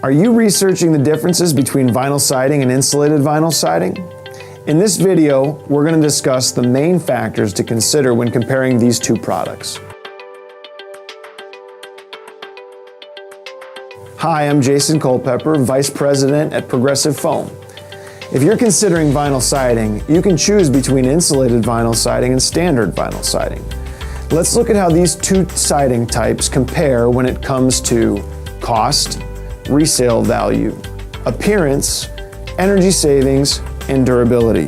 Are you researching the differences between vinyl siding and insulated vinyl siding? In this video, we're going to discuss the main factors to consider when comparing these two products. Hi, I'm Jason Culpepper, Vice President at Progressive Foam. If you're considering vinyl siding, you can choose between insulated vinyl siding and standard vinyl siding. Let's look at how these two siding types compare when it comes to cost, resale value, appearance, energy savings, and durability.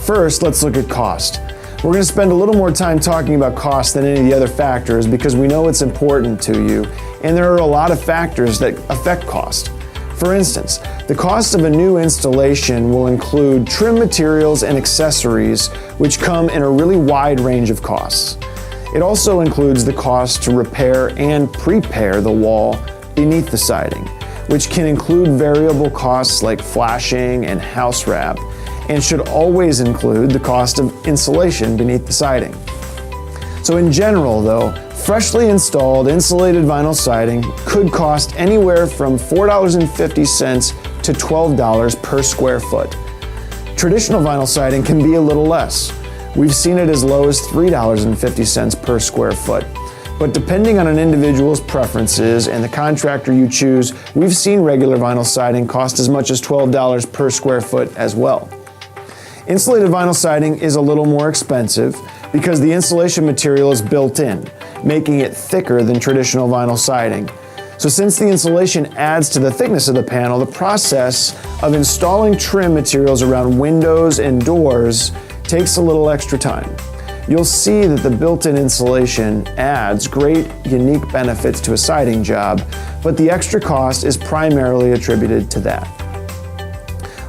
First, let's look at cost. We're going to spend a little more time talking about cost than any of the other factors because we know it's important to you, and there are a lot of factors that affect cost. For instance, the cost of a new installation will include trim materials and accessories, which come in a really wide range of costs. It also includes the cost to repair and prepare the wall beneath the siding, which can include variable costs like flashing and house wrap, and should always include the cost of insulation beneath the siding. So in general though, freshly installed insulated vinyl siding could cost anywhere from $4.50 to $12 per square foot. Traditional vinyl siding can be a little less. We've seen it as low as $3.50 per square foot. But depending on an individual's preferences and the contractor you choose, we've seen regular vinyl siding cost as much as $12 per square foot as well. Insulated vinyl siding is a little more expensive because the insulation material is built in, making it thicker than traditional vinyl siding. So since the insulation adds to the thickness of the panel, the process of installing trim materials around windows and doors takes a little extra time. You'll see that the built-in insulation adds great, unique benefits to a siding job, but the extra cost is primarily attributed to that.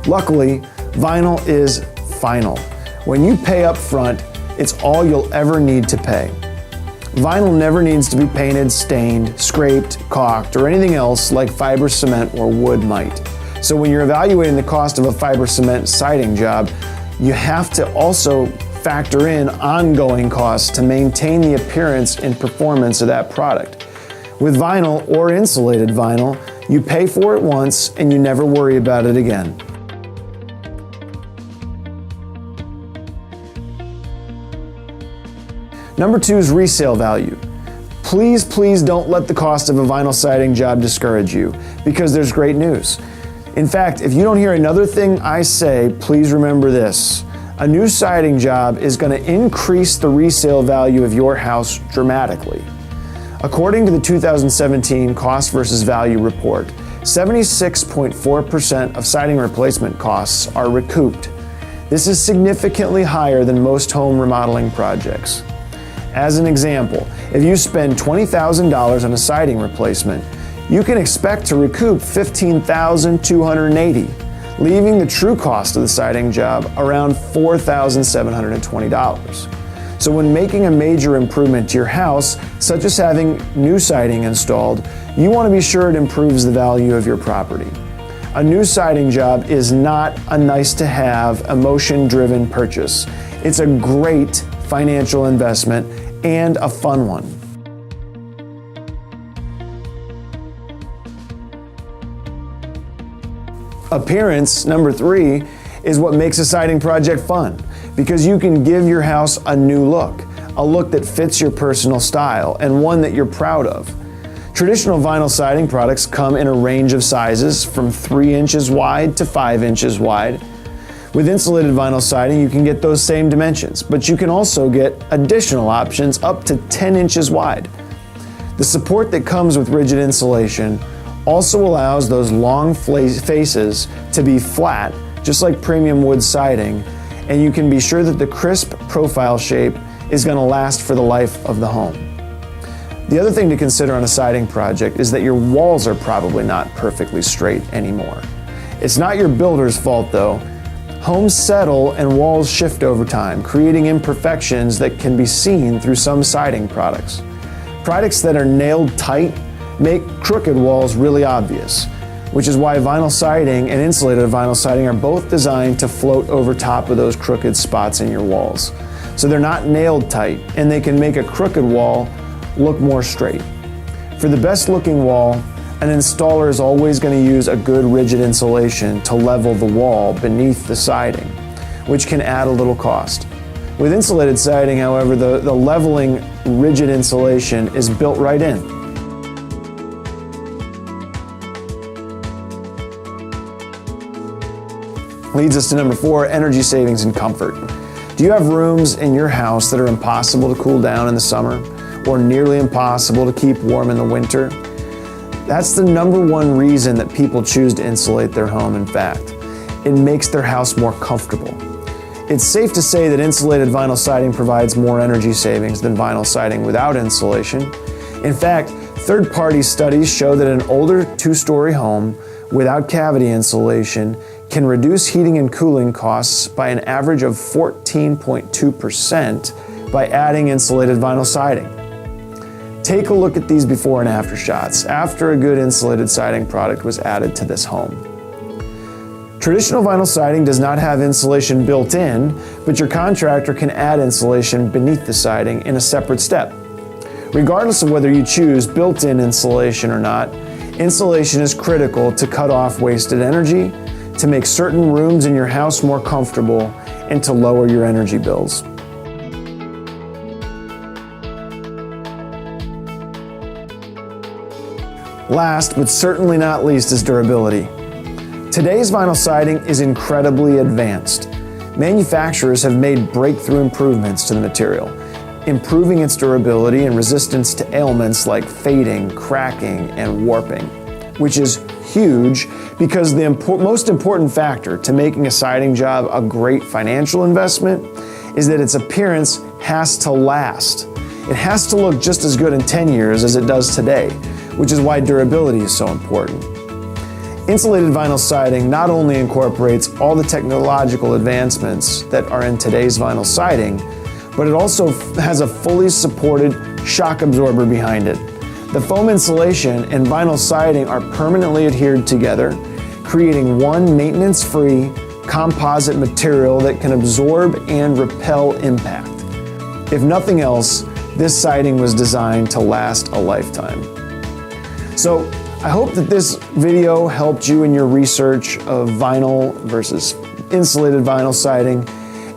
Luckily, vinyl is final. When you pay up front, it's all you'll ever need to pay. Vinyl never needs to be painted, stained, scraped, caulked, or anything else like fiber cement or wood might. So when you're evaluating the cost of a fiber cement siding job, you have to also factor in ongoing costs to maintain the appearance and performance of that product. With vinyl or insulated vinyl, you pay for it once and you never worry about it again. Number 2 is resale value. Please don't let the cost of a vinyl siding job discourage you, because there's great news. In fact, if you don't hear another thing I say, please remember this. A new siding job is going to increase the resale value of your house dramatically. According to the 2017 Cost versus Value report, 76.4% of siding replacement costs are recouped. This is significantly higher than most home remodeling projects. As an example, if you spend $20,000 on a siding replacement, you can expect to recoup $15,280, leaving the true cost of the siding job around $4,720. So when making a major improvement to your house, such as having new siding installed, you want to be sure it improves the value of your property. A new siding job is not a nice-to-have, emotion-driven purchase. It's a great financial investment and a fun one. Appearance, number 3, is what makes a siding project fun, because you can give your house a new look, a look that fits your personal style and one that you're proud of. Traditional vinyl siding products come in a range of sizes from 3 inches wide to 5 inches wide. With insulated vinyl siding, you can get those same dimensions, but you can also get additional options up to 10 inches wide. The support that comes with rigid insulation also allows those long faces to be flat, just like premium wood siding, and you can be sure that the crisp profile shape is going to last for the life of the home. The other thing to consider on a siding project is that your walls are probably not perfectly straight anymore. It's not your builder's fault though. Homes settle and walls shift over time, creating imperfections that can be seen through some siding products. Products that are nailed tight make crooked walls really obvious, which is why vinyl siding and insulated vinyl siding are both designed to float over top of those crooked spots in your walls. so they're not nailed tight, and they can make a crooked wall look more straight. For the best looking wall, an installer is always going to use a good rigid insulation to level the wall beneath the siding, which can add a little cost. With insulated siding, however, the leveling rigid insulation is built right in. Leads us to number 4, energy savings and comfort. Do you have rooms in your house that are impossible to cool down in the summer or nearly impossible to keep warm in the winter? That's the number one reason that people choose to insulate their home, in fact. It makes their house more comfortable. It's safe to say that insulated vinyl siding provides more energy savings than vinyl siding without insulation. In fact, third-party studies show that an older 2-story home without cavity insulation can reduce heating and cooling costs by an average of 14.2% by adding insulated vinyl siding. Take a look at these before and after shots after a good insulated siding product was added to this home. Traditional vinyl siding does not have insulation built in, but your contractor can add insulation beneath the siding in a separate step. Regardless of whether you choose built-in insulation or not, insulation is critical to cut off wasted energy, to make certain rooms in your house more comfortable, and to lower your energy bills. Last, but certainly not least, is durability. Today's vinyl siding is incredibly advanced. Manufacturers have made breakthrough improvements to the material, improving its durability and resistance to ailments like fading, cracking, and warping, which is huge because the most important factor to making a siding job a great financial investment is that its appearance has to last. It has to look just as good in 10 years as it does today, which is why durability is so important. Insulated vinyl siding not only incorporates all the technological advancements that are in today's vinyl siding, but it also has a fully supported shock absorber behind it. The foam insulation and vinyl siding are permanently adhered together, creating one maintenance-free composite material that can absorb and repel impact. If nothing else, this siding was designed to last a lifetime. So I hope that this video helped you in your research of vinyl versus insulated vinyl siding.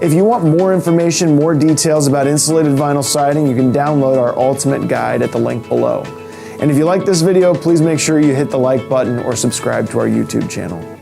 If you want more information, more details about insulated vinyl siding, you can download our ultimate guide at the link below. And if you like this video, please make sure you hit the like button or subscribe to our YouTube channel.